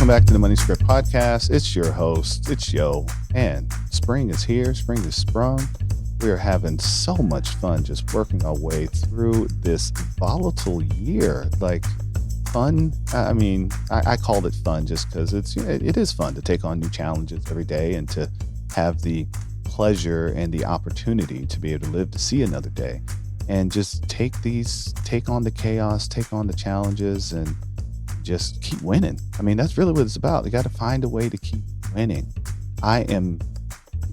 Welcome back to the Money Script Podcast. It's your host, it's Yo, and spring is here. Spring is sprung. We are having so much fun just working our way through this volatile year. Like fun. I called it fun just because it is fun to take on new challenges every day and to have the pleasure and the opportunity to be able to live to see another day and just take on the chaos, take on the challenges, and just keep winning. I mean, that's really what it's about. You got to find a way to keep winning. I am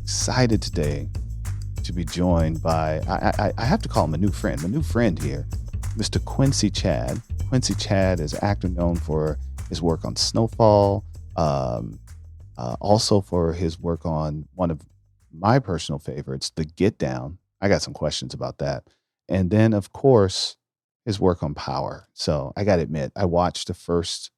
excited today to be joined by, I have to call him a new friend here, Mr. Quincy Chad. Quincy Chad is an actor known for his work on Snowfall, also for his work on one of my personal favorites, The Get Down. I got some questions about that. And then, of course, his work on Power. So I got to admit, I watched the first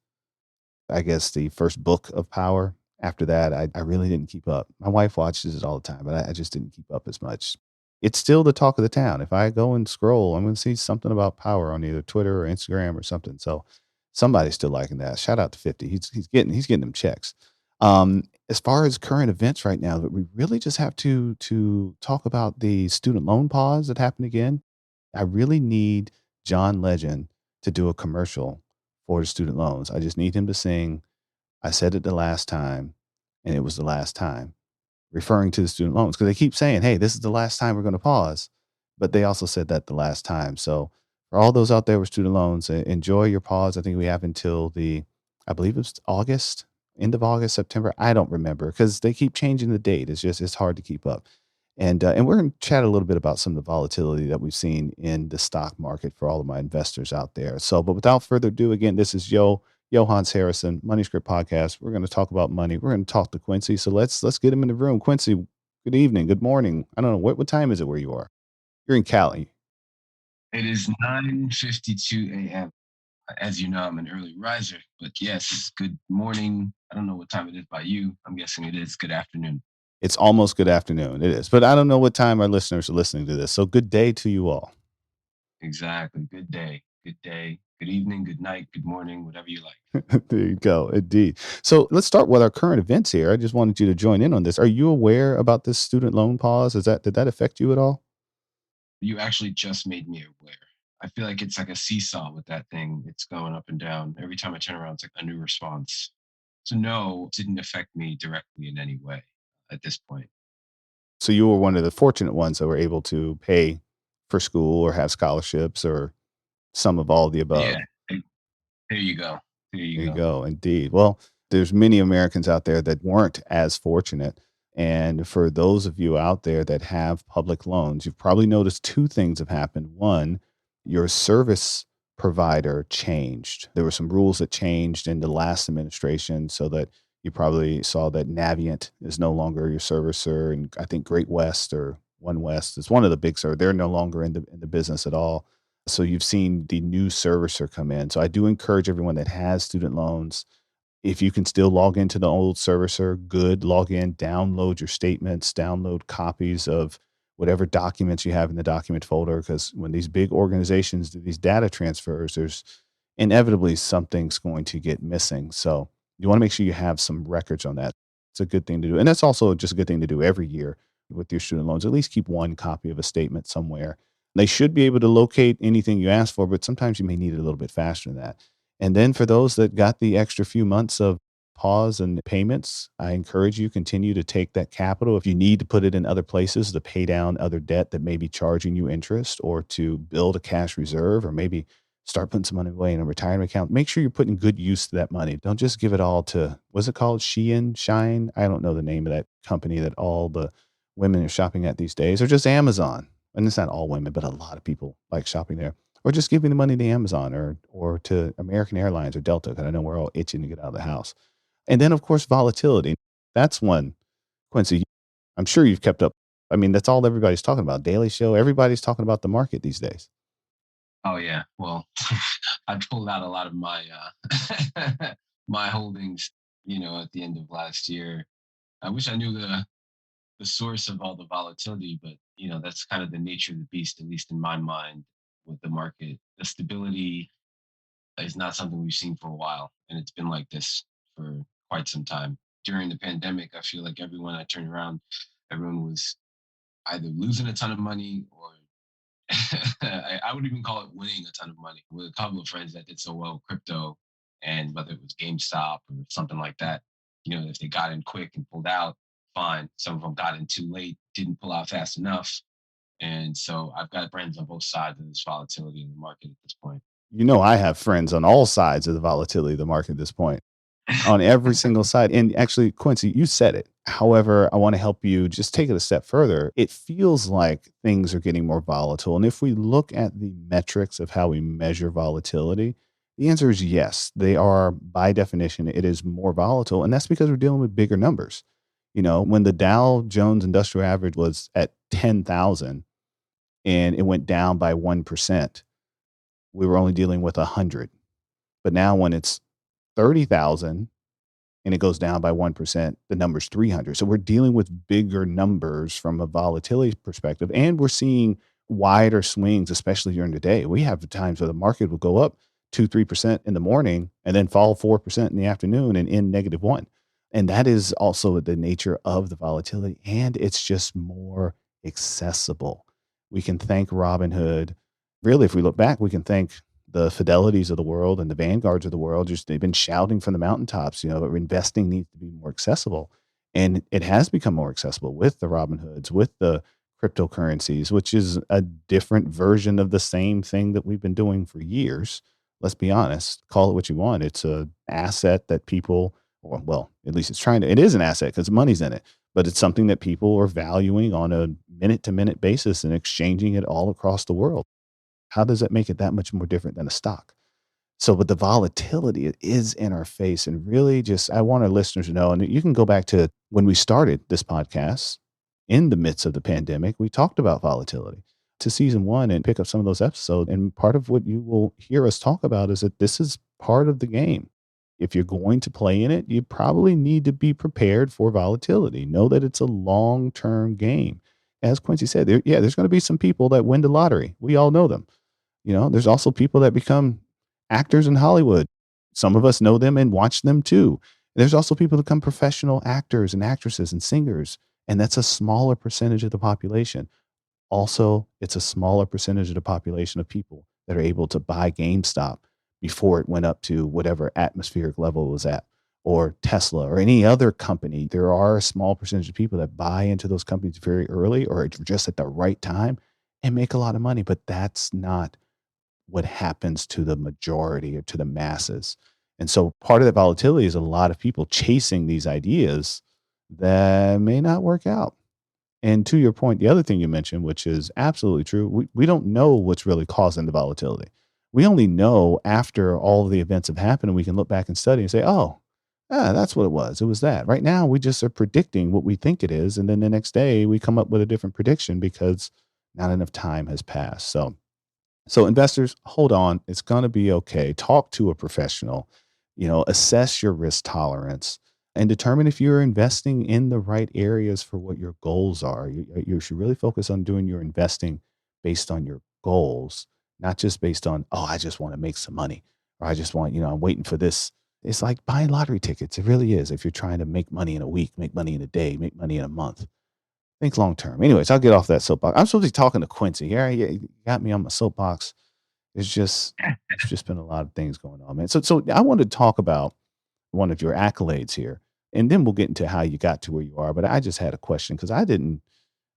book of Power. After that, I really didn't keep up. My wife watches it all the time, but I just didn't keep up as much. It's still the talk of the town. If I go and scroll, I'm going to see something about Power on either Twitter or Instagram or something. So somebody's still liking that. Shout out to 50. He's getting them checks. As far as current events right now, we really just have to talk about the student loan pause that happened again. I really need John Legend to do a commercial for the student loans. I just need him to sing, I said it the last time, and it was the last time, referring to the student loans. Because they keep saying, hey, this is the last time we're going to pause. But they also said that the last time. So for all those out there with student loans, enjoy your pause. I think we have until I believe it's August, end of August, September. I don't remember because they keep changing the date. It's hard to keep up. And we're going to chat a little bit about some of the volatility that we've seen in the stock market for all of my investors out there. So, but without further ado, again, this is Johans Harrison, Money Script Podcast. We're going to talk about money. We're going to talk to Quincy. So let's get him in the room. Quincy, good evening, good morning. I don't know what time is it where you are. You're in Cali. It is 9:52 a.m. As you know, I'm an early riser, but yes, good morning. I don't know what time it is by you. I'm guessing it is good afternoon. It's almost good afternoon. It is, but I don't know what time our listeners are listening to this. So good day to you all. Exactly. Good day, good evening, good night, good morning, whatever you like. There you go. Indeed. So let's start with our current events here. I just wanted you to join in on this. Are you aware about this student loan pause? Did that affect you at all? You actually just made me aware. I feel like it's like a seesaw with that thing. It's going up and down. Every time I turn around, it's like a new response. So no, it didn't affect me directly in any way at this point. So you were one of the fortunate ones that were able to pay for school or have scholarships or some of all of the Yeah, above. there there you go. There There you you go. go. Indeed. Well, there's many Americans out there that weren't as fortunate. And for those of you out there that have public loans, you've probably noticed two things have happened. One, your service provider changed. There were some rules that changed in the last administration so that you probably saw that Navient is no longer your servicer. And I think Great West or One West is one of the big servicers. They're no longer in the business at all. So you've seen the new servicer come in. So I do encourage everyone that has student loans, if you can still log into the old servicer, good, log in, download your statements, download copies of whatever documents you have in the document folder. Because when these big organizations do these data transfers, there's inevitably something's going to get missing. So you want to make sure you have some records on that. It's a good thing to do. And that's also just a good thing to do every year with your student loans. At least keep one copy of a statement somewhere. They should be able to locate anything you ask for, but sometimes you may need it a little bit faster than that. And then for those that got the extra few months of pause and payments, I encourage you continue to take that capital. If you need to put it in other places to pay down other debt that may be charging you interest or to build a cash reserve or maybe start putting some money away in a retirement account, make sure you're putting good use to that money. Don't just give it all to, what's it called? Shine? I don't know the name of that company that all the women are shopping at these days, or just Amazon. And it's not all women, but a lot of people like shopping there, or just giving the money to Amazon or to American Airlines or Delta, because I know we're all itching to get out of the house. And then, of course, volatility. That's one, Quincy, I'm sure you've kept up. I mean, that's all everybody's talking about. Daily Show, everybody's talking about the market these days. Oh yeah. Well, I pulled out a lot of my my holdings, at the end of last year. I wish I knew the source of all the volatility, but that's kind of the nature of the beast, at least in my mind, with the market. The stability is not something we've seen for a while, and it's been like this for quite some time. During the pandemic, I feel like everyone I turned around, everyone was either losing a ton of money or I would even call it winning a ton of money. With a couple of friends that did so well with crypto, and whether it was GameStop or something like that, if they got in quick and pulled out, fine. Some of them got in too late, didn't pull out fast enough, and so I've got friends on both sides of this volatility in the market at this point. You know, I have friends on all sides of the volatility of the market at this point. On every single side. And actually, Quincy, you said it. However, I want to help you just take it a step further. It feels like things are getting more volatile. And if we look at the metrics of how we measure volatility, the answer is yes. They are, by definition, it is more volatile. And that's because we're dealing with bigger numbers. You know, when the Dow Jones Industrial Average was at 10,000 and it went down by 1%, we were only dealing with 100. But now when it's 30,000 and it goes down by 1%, the number's 300. So we're dealing with bigger numbers from a volatility perspective. And we're seeing wider swings, especially during the day. We have times where the market will go up 2, 3% in the morning and then fall 4% in the afternoon and end -1. And that is also the nature of the volatility. And it's just more accessible. We can thank Robinhood. Really, if we look back, we can thank the Fidelities of the world and the Vanguards of the world. Just they've been shouting from the mountaintops, investing needs to be more accessible. And it has become more accessible with the Robinhoods, with the cryptocurrencies, which is a different version of the same thing that we've been doing for years. Let's be honest, call it what you want. It's a asset that people, or well, at least it is an asset because money's in it, but it's something that people are valuing on a minute to minute basis and exchanging it all across the world. How does that make it that much more different than a stock? So, with the volatility, it is in our face. And really, just I want our listeners to know, and you can go back to when we started this podcast in the midst of the pandemic, we talked about volatility to season one and pick up some of those episodes. And part of what you will hear us talk about is that this is part of the game. If you're going to play in it, you probably need to be prepared for volatility. Know that it's a long term game. As Quincy said, there's going to be some people that win the lottery. We all know them. There's also people that become actors in Hollywood. Some of us know them and watch them too. There's also people that become professional actors and actresses and singers, and that's a smaller percentage of the population. Also, it's a smaller percentage of the population of people that are able to buy GameStop before it went up to whatever atmospheric level it was at, or Tesla or any other company. There are a small percentage of people that buy into those companies very early or just at the right time and make a lot of money, but that's not what happens to the majority or to the masses. And so part of that volatility is a lot of people chasing these ideas that may not work out. And to your point, the other thing you mentioned, which is absolutely true, we don't know what's really causing the volatility. We only know after all of the events have happened and we can look back and study and say, oh, that's what it was. It was that. Right now, we just are predicting what we think it is. And then the next day, we come up with a different prediction because not enough time has passed. So investors, hold on. It's going to be okay. Talk to a professional, assess your risk tolerance and determine if you're investing in the right areas for what your goals are. You should really focus on doing your investing based on your goals, not just based on, oh, I just want to make some money or I just want, I'm waiting for this. It's like buying lottery tickets. It really is. If you're trying to make money in a week, make money in a day, make money in a month, think long term. Anyways, I'll get off that soapbox. I'm supposed to be talking to Quincy here. You got me on my soapbox. It's just been a lot of things going on, man. So I wanted to talk about one of your accolades here, and then we'll get into how you got to where you are. But I just had a question because I didn't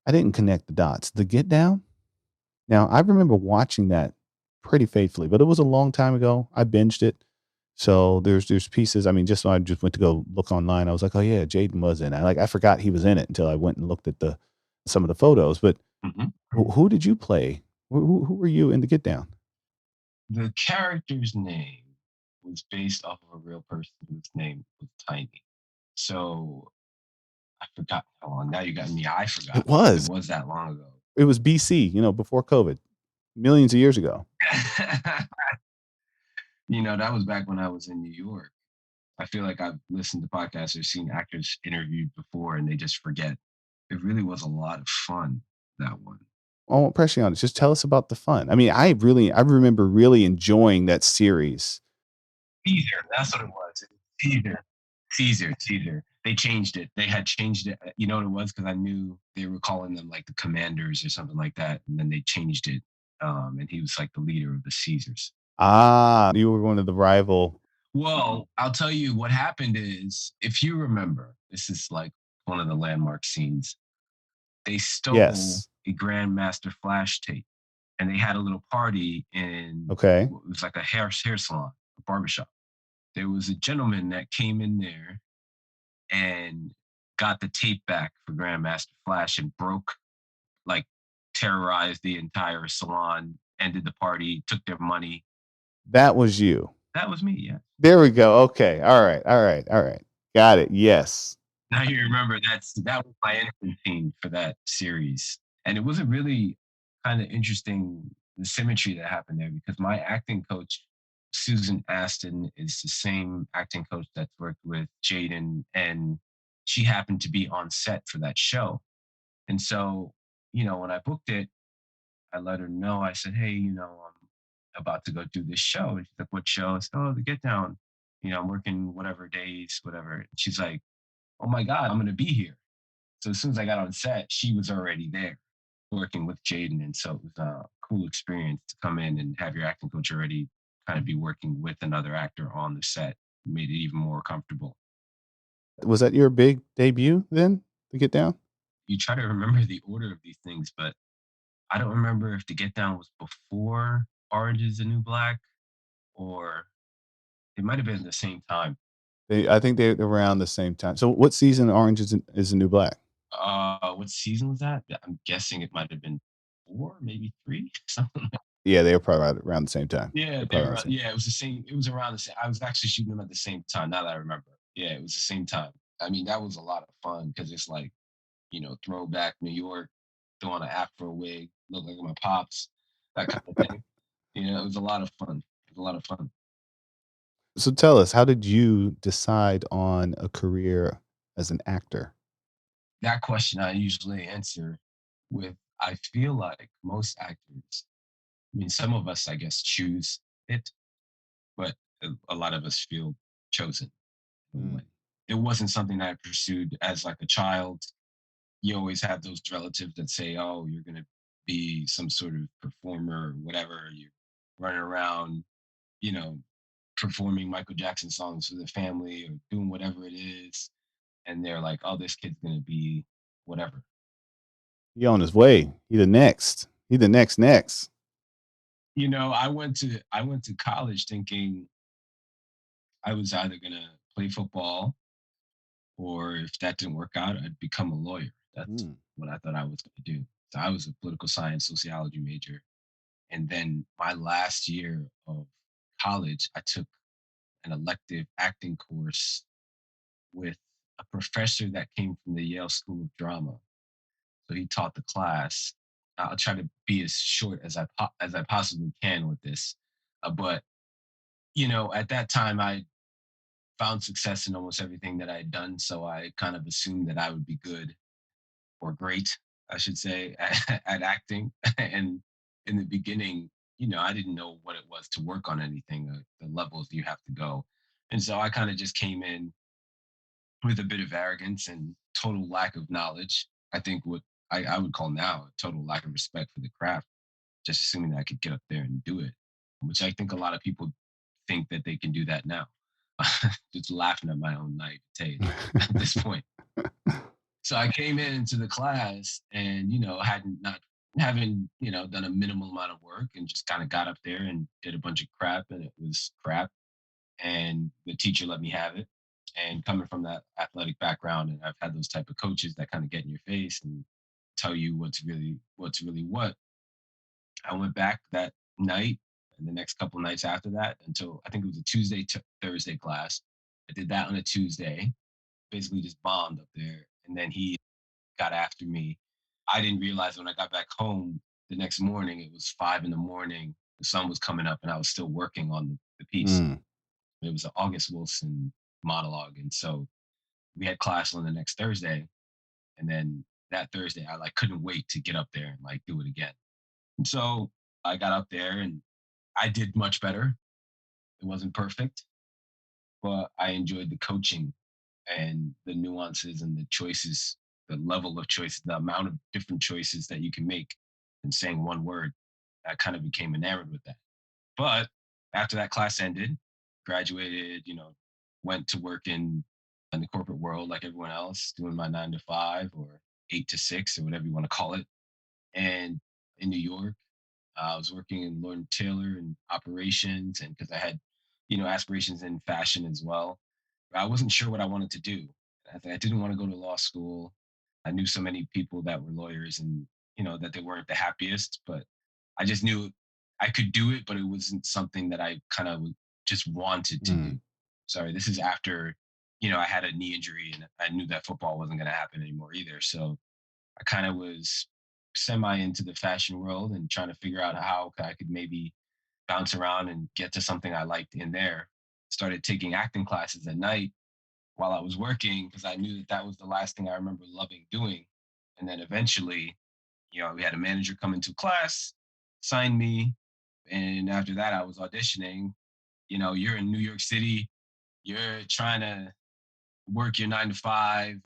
connect the dots. The Get Down. Now I remember watching that pretty faithfully, but it was a long time ago. I binged it. So there's pieces. I mean, just when I just went to go look online, I was like, oh yeah, Jaden was in it. I forgot he was in it until I went and looked at the some of the photos. But Mhm. who did you play? Who were you in the Get Down? The character's name was based off of a real person whose name was Tiny. So I forgot how long. Now you got me. I It forgot because it was. was that long ago. It was BC, before COVID, millions of years ago. That was back when I was in New York. I feel like I've listened to podcasts or seen actors interviewed before and they just forget. It really was a lot of fun, that one. I won't press you on it. Just tell us about the fun. I mean, I remember really enjoying that series. Teaser. That's what it was. It was teaser. Caesar, Caesar. They changed it. They had changed it. You know what it was? Because I knew they were calling them like the commanders or something like that. And then they changed it. And he was like the leader of the Caesars. Ah, you were one of the rival. Well, I'll tell you what happened is, if you remember, this is like one of the landmark scenes. They stole Yes. a Grandmaster Flash tape and they had a little party in, Okay. it was like a hair salon, a barbershop. There was a gentleman that came in there and got the tape back for Grandmaster Flash and broke, like, terrorized the entire salon, ended the party, took their money. That was you. That was me, yeah. There we go. Okay. All right. All right. All right. Got it. Yes. Now you remember that was my entrance scene for that series. And it was a really kind of interesting the symmetry that happened there because my acting coach, Susan Aston, is the same acting coach that's worked with Jaden, and she happened to be on set for that show. And so, when I booked it, I let her know. I said, "Hey, I'm about to go do this show." And she's like, "What show?" I said, "Oh, the Get Down. I'm working whatever days, whatever." And she's like, "Oh my God, I'm going to be here." So as soon as I got on set, she was already there working with Jaden. And so it was a cool experience to come in and have your acting coach already kind of be working with another actor on the set. Made it even more comfortable. Was that your big debut then to Get Down? You try to remember the order of these things, but I don't remember if the Get Down was before Orange is the New Black or it might have been the same time. I think they're around the same time. So what season of Orange is the New Black? What season was that? Yeah, I'm guessing it might have been four, maybe three, something. Yeah, they were probably around the same time. Yeah, They're they probably around were. the same. Yeah, it was the same. It was around the same. I was actually shooting them at the same time. Now that I remember, yeah, it was the same time. I mean, that was a lot of fun because it's like throwback New York, throwing an afro wig, look like my pops, that kind of thing. It was a lot of fun. It was a lot of fun. So tell us, how did you decide on a career as an actor? That question I usually answer with, I feel like most actors. I mean, some of us, I guess, choose it, but a lot of us feel chosen in a way. Mm. It wasn't something that I pursued as like a child. You always have those relatives that say, "Oh, you're going to be some sort of performer or whatever." You're running around, you know, performing Michael Jackson songs for the family or doing whatever it is, and they're like, "Oh, this kid's going to be whatever." He on his way. He the next. He the next. I went to college thinking I was either going to play football or if that didn't work out, I'd become a lawyer. That's Mm. what I thought I was going to do. So I was a political science sociology major. And then my last year of college, I took an elective acting course with a professor that came from the Yale School of Drama. So he taught the class. I'll try to be as short as I possibly can with this, but at that time I found success in almost everything that I had done, so I kind of assumed that I would be good or great, I should say, at acting. And in the beginning, I didn't know what it was to work on anything, the levels you have to go. And so I kind of just came in with a bit of arrogance and total lack of knowledge. I think what I would call now a total lack of respect for the craft, just assuming that I could get up there and do it, which I think a lot of people think that they can do that now. Just laughing at my own naivete at this point. So I came into the class and, hadn't not having, done a minimal amount of work and just kind of got up there and did a bunch of crap and it was crap. And the teacher let me have it. And coming from that athletic background, and I've had those type of coaches that kind of get in your face and tell you what's really what. I went back that night and the next couple nights after that until I think it was a Tuesday to Thursday class. I did that on a Tuesday, basically just bombed up there. And then he got after me. I didn't realize when I got back home the next morning, it was 5 in the morning. The sun was coming up and I was still working on the piece. Mm. It was an August Wilson monologue. And so we had class on the next Thursday. And then that Thursday, I like couldn't wait to get up there and like do it again. And so I got up there and I did much better. It wasn't perfect, but I enjoyed the coaching and the nuances and the choices, the level of choices, the amount of different choices that you can make in saying one word. I kind of became enamored with that. But after that class ended, graduated, went to work in the corporate world like everyone else, doing my 9 to 5 or 8 to 6 or whatever you want to call it. And in New York, I was working in Lord and Taylor and operations, and because I had, aspirations in fashion as well. I wasn't sure what I wanted to do. I didn't want to go to law school. I knew so many people that were lawyers, and that they weren't the happiest. But I just knew I could do it, but it wasn't something that I kind of just wanted to Mm, do. Sorry, this is after I had a knee injury, and I knew that football wasn't going to happen anymore either. So I kind of was semi into the fashion world and trying to figure out how I could maybe bounce around and get to something I liked in there. Started taking acting classes at night while I was working because I knew that that was the last thing I remember loving doing. And then eventually, we had a manager come into class, sign me, and after that, I was auditioning. You're in New York City, you're trying to work your 9 to 5,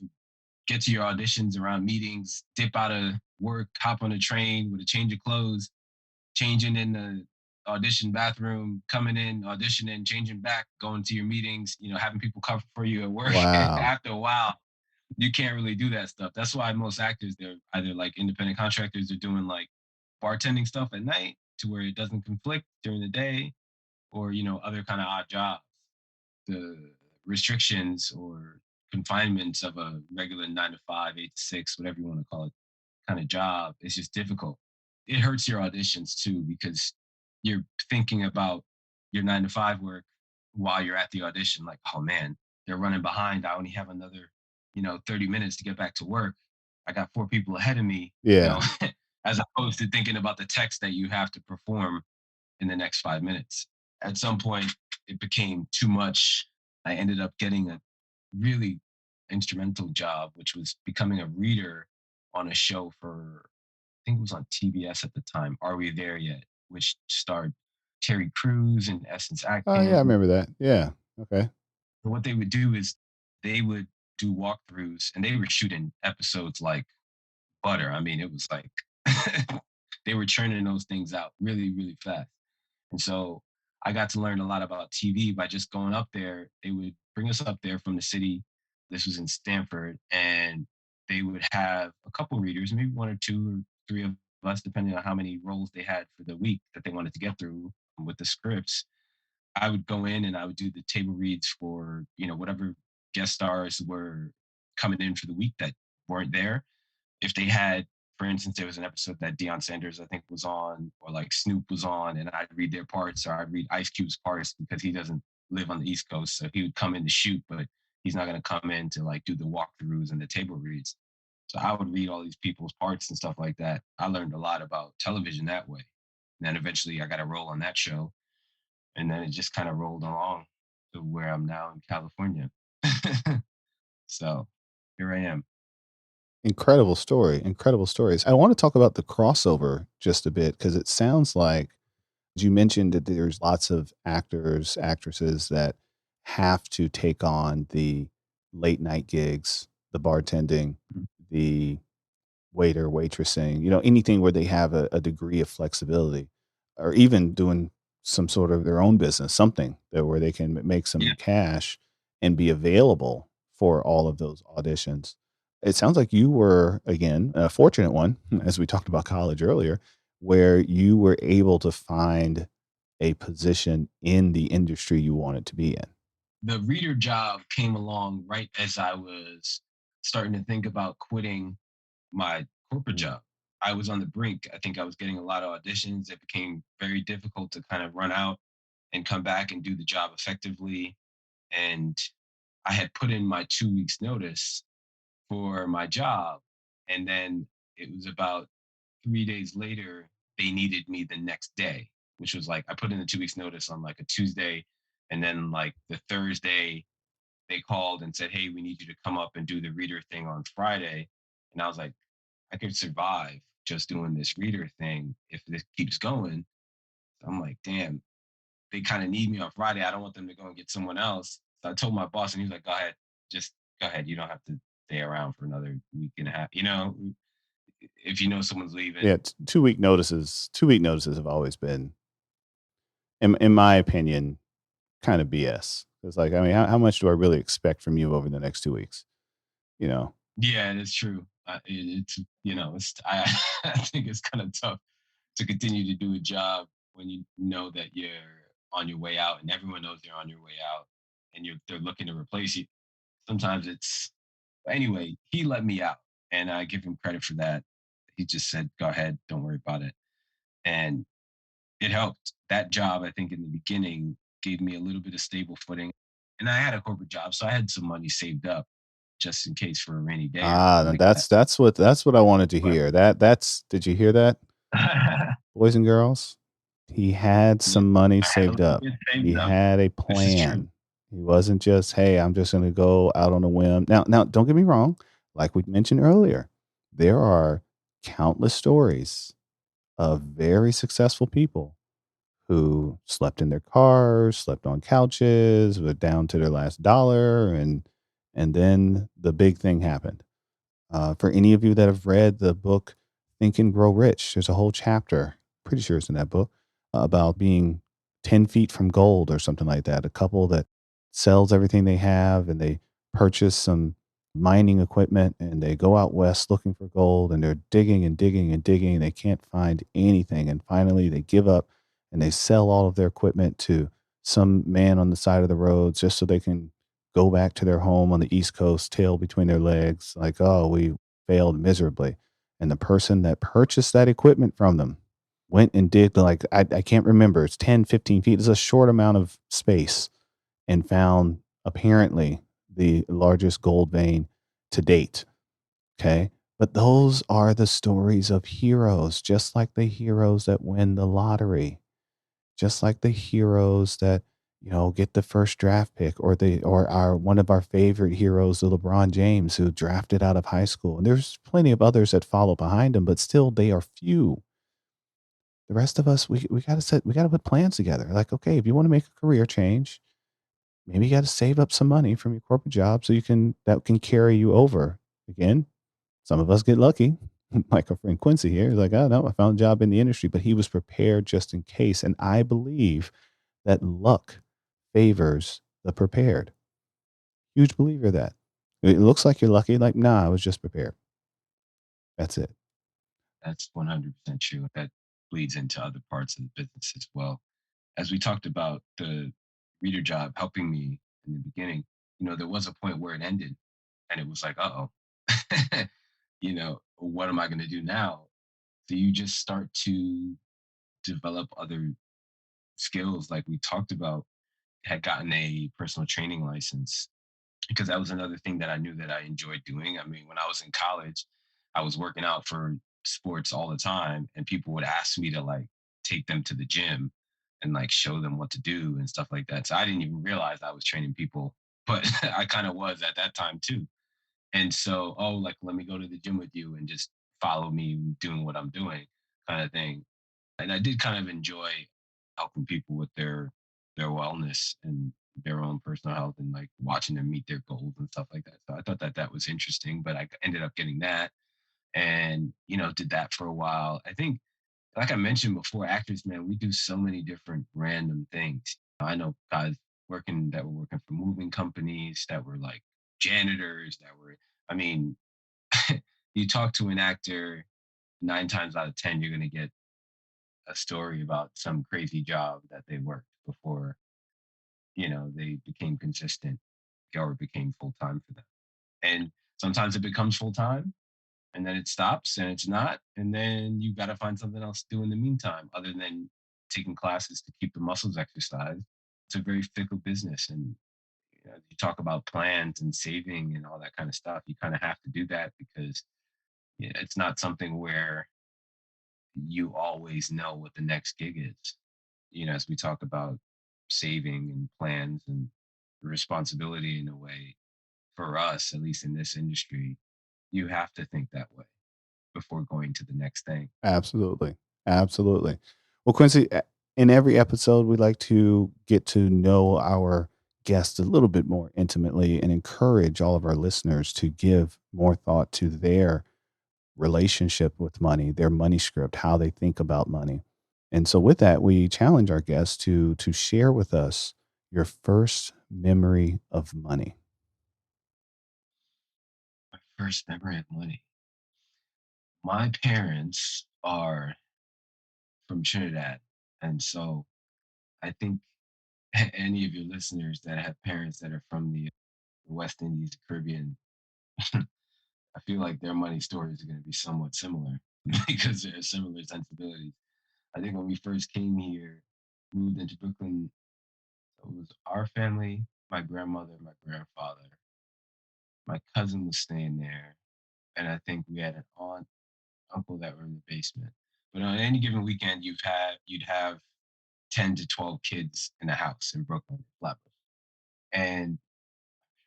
get to your auditions around meetings, dip out of work, hop on a train with a change of clothes, changing in the audition bathroom, coming in, auditioning, changing back, going to your meetings, having people cover for you at work. wow. After a while, you can't really do that stuff. That's why most actors, they're either like independent contractors or doing like bartending stuff at night to where it doesn't conflict during the day, or, other kind of odd jobs. The restrictions or confinements of a regular 9 to 5, 8 to 6, whatever you want to call it, kind of job is just difficult. It hurts your auditions too because you're thinking about your 9 to 5 work while you're at the audition. Like, oh man, they're running behind. I only have another, 30 minutes to get back to work. I got 4 people ahead of me, Yeah. as opposed to thinking about the text that you have to perform in the next 5 minutes. At some point, it became too much. I ended up getting a really instrumental job, which was becoming a reader on a show for, I think it was on TBS at the time, Are We There Yet? Which starred Terry Crews and Essence Oh, yeah, I Atkins. remember that. Yeah. Okay. And what they would do is they would do walkthroughs, and they were shooting episodes like butter. I mean, it was like they were churning those things out really, really fast. And so I got to learn a lot about TV by just going up there. They would bring us up there from the city. This was in Stanford, and they would have a couple readers, maybe one or two or three of us, depending on how many roles they had for the week that they wanted to get through with the scripts. I would go in and I would do the table reads for, whatever guest stars were coming in for the week that weren't there. If they had, for instance, there was an episode that Deion Sanders, I think, was on, or like Snoop was on, and I'd read their parts, or I'd read Ice Cube's parts because he doesn't live on the East Coast. So he would come in to shoot, but he's not going to come in to like do the walkthroughs and the table reads. So I would read all these people's parts and stuff like that. I learned a lot about television that way. And then eventually I got a role on that show. And then it just kind of rolled along to where I'm now in California. So here I am. Incredible story. Incredible stories. I want to talk about the crossover just a bit because it sounds like you mentioned that there's lots of actors, actresses that have to take on the late night gigs, the bartending, Mhm. the waiter, waitressing, anything where they have a degree of flexibility or even doing some sort of their own business, something that where they can make Yeah. some cash and be available for all of those auditions. It sounds like you were, again, a fortunate one, as we talked about college earlier, where you were able to find a position in the industry you wanted to be in. The reader job came along right as I was starting to think about quitting my corporate Mm. job. I was on the brink. I think I was getting a lot of auditions. It became very difficult to kind of run out and come back and do the job effectively. And I had put in my 2 weeks notice for my job. And then it was about 3 days later, they needed me the next day, which was like I put in the 2 weeks notice on like a Tuesday. And then like the Thursday, they called and said, "Hey, we need you to come up and do the reader thing on Friday." And I was like, I could survive just doing this reader thing if this keeps going. So I'm like, damn, they kind of need me on Friday. I don't want them to go and get someone else. So I told my boss, and he was like, "Go ahead, just go ahead. You don't have to stay around for another week and a half. You know, if you know someone's Yeah, leaving, 2 week notices. 2 week notices have always been, in my opinion, kind of BS. It's like, I mean, how much do I really expect from you over the next 2 weeks? You know, yeah, it's true. It's it's I think it's kind of tough to continue to do a job when you know that you're on your way out, and everyone knows you're on your way out, and they're looking to replace you. Sometimes it's anyway. He let me out, and I give him credit for that. He just said, "Go ahead, don't worry about it," and it helped. That job, I think, in the beginning, gave me a little bit of stable footing, and I had a corporate job, so I had some money saved up just in case for a rainy day or ah, something now like that. that's what I wanted to But hear. That's did you hear that, boys and girls? He had yeah, some money I had a saved little up. bit He saved up. had a This is true. plan. He wasn't just, "Hey, I'm just gonna go out on a whim." Now, don't get me wrong, like we mentioned earlier, there are countless stories of very successful people who slept in their cars, slept on couches, were down to their last dollar, and then the big thing happened. For any of you that have read the book Think and Grow Rich, there's a whole chapter, pretty sure it's in that book, about being 10 feet from gold or something like that. A couple that sells everything they have and they purchase some mining equipment and they go out west looking for gold and they're digging and digging and digging and they can't find anything. And finally they give up and they sell all of their equipment to some man on the side of the road just so they can go back to their home on the East Coast, tail between their legs, like, "Oh, we failed miserably." And the person that purchased that equipment from them went and did, like, I can't remember, it's 10, 15 feet. It's a short amount of space and found apparently the largest gold vein to date. Okay. But those are the stories of heroes, just like the heroes that win the lottery, just like the heroes that get the first draft pick, or our one of our favorite heroes, the LeBron James, who drafted out of high school. And there's plenty of others that follow behind him, but still they are few. The rest of us, we got to put plans together. Like, okay, if you want to make a career change, maybe you got to save up some money from your corporate job so that can carry you over. Again, some of us get lucky. Like our friend Quincy here, he's like, "Oh no, I found a job in the industry," but he was prepared just in case. And I believe that luck favors the prepared. Huge believer of that. It looks like you're lucky. Like, nah, I was just prepared. That's it. That's 100% true. That bleeds into other parts of the business as well. As we talked about the reader job helping me in the beginning, there was a point where it ended and it was like, uh oh, what am I going to do now? So you just start to develop other skills. Like we talked about, had gotten a personal training license because that was another thing that I knew that I enjoyed doing. I mean, when I was in college, I was working out for sports all the time, and people would ask me to like take them to the gym and like show them what to do and stuff like that. So I didn't even realize I was training people, but I kind of was at that time too. And so, oh, like, let me go to the gym with you and just follow me doing what I'm doing, kind of thing. And I did kind of enjoy helping people with their wellness and their own personal health and like watching them meet their goals and stuff like that. So I thought that that was interesting, but I ended up getting that and did that for a while. I think, like I mentioned before, actors, man, we do so many different random things. I know guys were working for moving companies that were like janitors that were. I mean, you talk to an actor, 9 times out of 10, you're gonna get a story about some crazy job that they worked before, they became consistent or became full time for them. And sometimes it becomes full time and then it stops and it's not. And then you got to find something else to do in the meantime, other than taking classes to keep the muscles exercised. It's a very fickle business. And you talk about plans and saving and all that kind of stuff. You kind of have to do that because it's not something where you always know what the next gig is. As we talk about saving and plans and responsibility in a way, for us, at least in this industry, you have to think that way before going to the next thing. Absolutely. Absolutely. Well, Quincy, in every episode, we like to get to know our guests a little bit more intimately and encourage all of our listeners to give more thought to their relationship with money, their money script, how they think about money. And so with that, we challenge our guests to share with us your first memory of money. My first memory of money. My parents are from Trinidad, and so I think any of your listeners that have parents that are from the West Indies, Caribbean, I feel like their money stories are going to be somewhat similar because there are similar sensibilities. I think when we first came here, moved into Brooklyn, it was our family, my grandmother, my grandfather, my cousin was staying there, and I think we had an aunt, uncle that were in the basement. But on any given weekend, you'd have 10 to 12 kids in a house in Brooklyn, Flatbush. And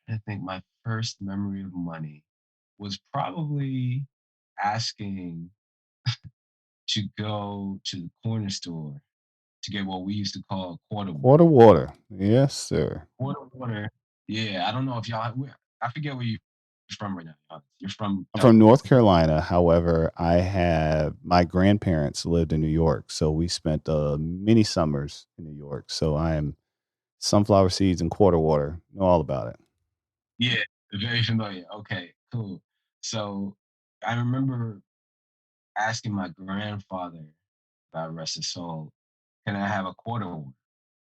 I think my first memory of money was probably asking to go to the corner store to get what we used to call quarter water. Quarter water. Yes, sir. Quarter water. Yeah, I don't know if I forget where you're from right now. You're from I'm from North California. Carolina. However, I have my grandparents lived in New York, so we spent many summers in New York. So I am sunflower seeds and quarter water. Know all about it. Yeah, very familiar. Okay, cool. So I remember asking my grandfather, God rest his soul, can I have a quarter water?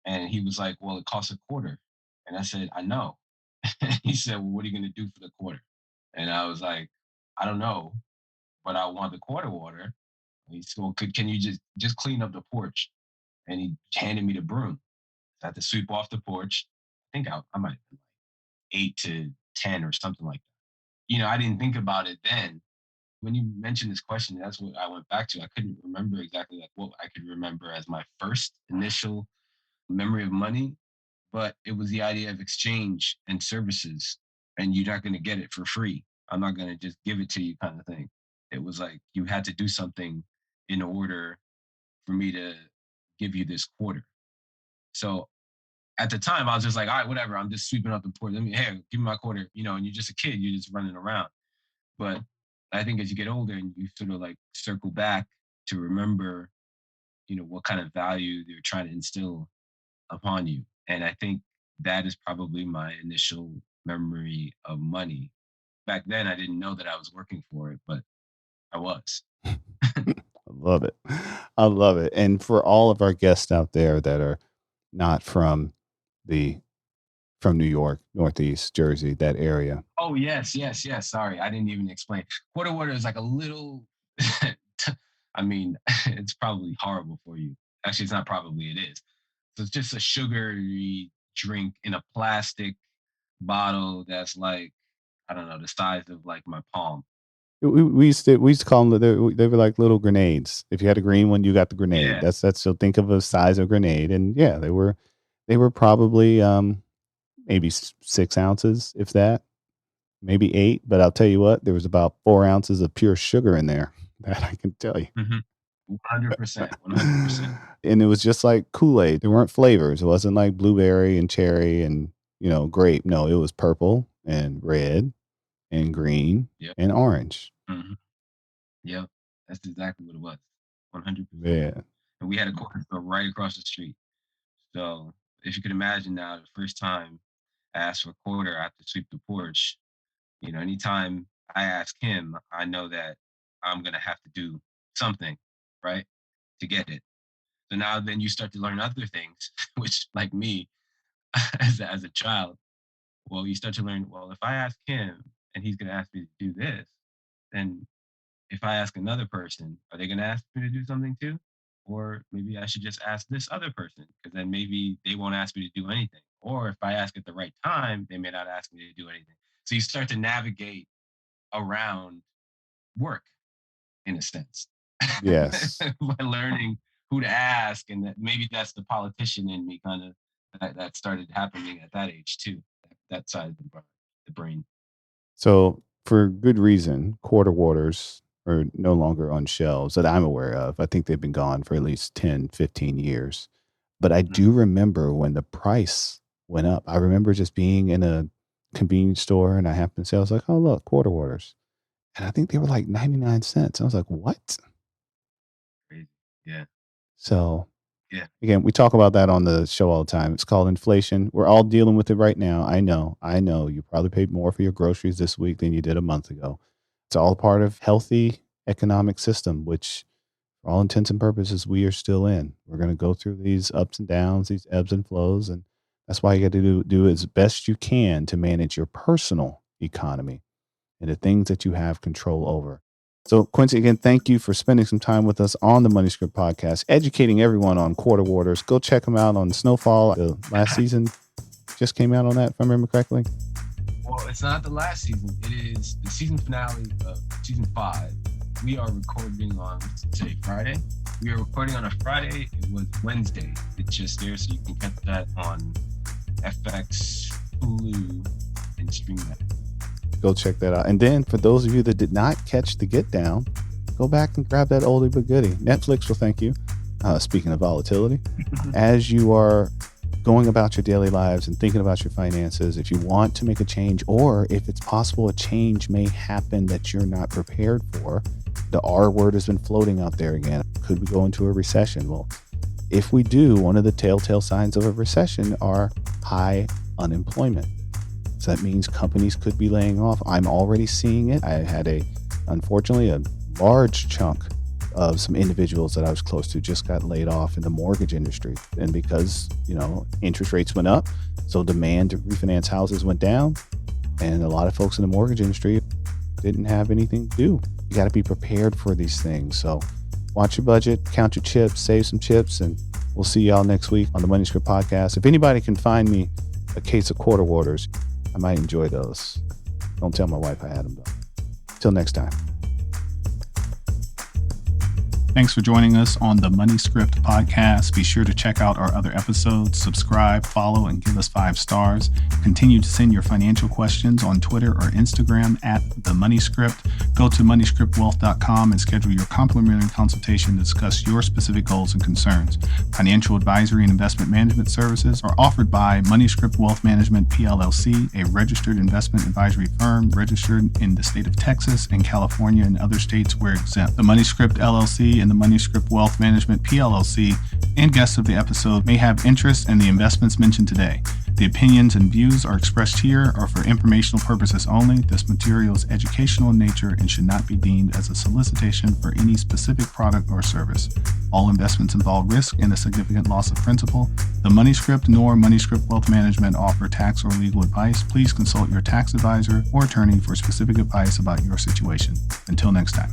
And he was like, well, it costs a quarter. And I said, I know. He said, well, what are you going to do for the quarter? And I was like, I don't know, but I want the quarter water. He said, well, can you just clean up the porch? And he handed me the broom. I had to sweep off the porch. I think I might have been like 8 to 10 or something like that. I didn't think about it then. When you mentioned this question, that's what I went back to. I couldn't remember exactly like what I could remember as my first initial memory of money, but it was the idea of exchange and services, and you're not going to get it for free. I'm not going to just give it to you, kind of thing. It was like you had to do something in order for me to give you this quarter. So at the time, I was just like, all right, whatever. I'm just sweeping up the porch. Let me, hey, give me my quarter, and you're just a kid. You're just running around. But I think as you get older and you sort of like circle back to remember, what kind of value they're trying to instill upon you. And I think that is probably my initial memory of money. Back then, I didn't know that I was working for it, but I was. I love it. I love it. And for all of our guests out there that are not the from New York, Northeast Jersey, that area. Oh, yes, yes, yes. Sorry, I didn't even explain. Quarter water is like a little, I mean, it's probably horrible for you. Actually, it's not probably, it is. So it's just a sugary drink in a plastic bottle that's like, I don't know, the size of like my palm. We used to call them they were like little grenades. If you had a green one, you got the grenade. Yeah. That's so think of a size of grenade, and yeah, they were probably maybe 6 ounces, if that, maybe eight. But I'll tell you what, there was about 4 ounces of pure sugar in there. That I can tell you. 100%. 100%. And it was just like Kool-Aid. There weren't flavors. It wasn't like blueberry and cherry and grape. No, it was purple and red and green Yep. and orange. hmm Yep. That's exactly what it was. 100%. Yeah. And we had a corner store right across the street. So if you could imagine now, the first time I asked for a quarter, I have to sweep the porch. Anytime I ask him, I know that I'm gonna have to do something, right, to get it. So now then you start to learn other things, which like me as a child, well, you start to learn, well, if I ask him and he's gonna ask me to do this, then if I ask another person, are they gonna ask me to do something too? Or maybe I should just ask this other person because then maybe they won't ask me to do anything. Or if I ask at the right time, they may not ask me to do anything. So you start to navigate around work in a sense Yes. by learning who to ask, and that maybe that's the politician in me kind of that started happening at that age too. That side of the brain. So for good reason, quarter waters are no longer on shelves that I'm aware of. I think they've been gone for at least 10, 15 years. But I do Mhm. remember when the price went up. I remember just being in a convenience store and I happened to say, I was like, oh, look, quarter waters. And I think they were like 99 cents. I was like, what? Crazy. Yeah. So Yeah. again, we talk about that on the show all the time. It's called inflation. We're all dealing with it right now. I know. You probably paid more for your groceries this week than you did a month ago. It's all part of healthy economic system, which for all intents and purposes, we are still in. We're going to go through these ups and downs, these ebbs and flows. And that's why you got to do as best you can to manage your personal economy and the things that you have control over. So, Quincy, again, thank you for spending some time with us on the Money Script podcast, educating everyone on quarter waters. Go check them out on Snowfall. The last season just came out on that, if I remember correctly. Well, it's not the last season. It is the season finale of season 5. We are recording on, say, Friday. We are recording on a Friday. It was Wednesday. It's just there, so you can catch that on FX, Hulu, and stream that. Go check that out. And then for those of you that did not catch the Get Down, go back and grab that oldie but goodie. Netflix will thank you. Speaking of volatility, as you are going about your daily lives and thinking about your finances, if you want to make a change, or if it's possible a change may happen that you're not prepared for, the R word has been floating out there again. Could we go into a recession? Well, if we do, one of the telltale signs of a recession are high unemployment. So that means companies could be laying off. I'm already seeing it. I had unfortunately, a large chunk of some individuals that I was close to just got laid off in the mortgage industry. And because, interest rates went up, so demand to refinance houses went down. And a lot of folks in the mortgage industry didn't have anything to do. You got to be prepared for these things. So watch your budget, count your chips, save some chips, and we'll see y'all next week on the Money Script podcast. If anybody can find me a case of quarter waters, I might enjoy those. Don't tell my wife I had them though. Till next time. Thanks for joining us on the Money Script podcast. Be sure to check out our other episodes, subscribe, follow, and give us 5 stars. Continue to send your financial questions on Twitter or Instagram at the Money Script. Go to moneyscriptwealth.com and schedule your complimentary consultation to discuss your specific goals and concerns. Financial advisory and investment management services are offered by Money Script Wealth Management PLLC, a registered investment advisory firm registered in the state of Texas and California and other states where exempt. The Money Script LLC and the Money Script Wealth Management PLLC and guests of the episode may have interest in the investments mentioned today. The opinions and views are expressed here are for informational purposes only. This material is educational in nature and should not be deemed as a solicitation for any specific product or service. All investments involve risk and a significant loss of principal. The Money Script nor Money Script Wealth Management offer tax or legal advice. Please consult your tax advisor or attorney for specific advice about your situation. Until next time.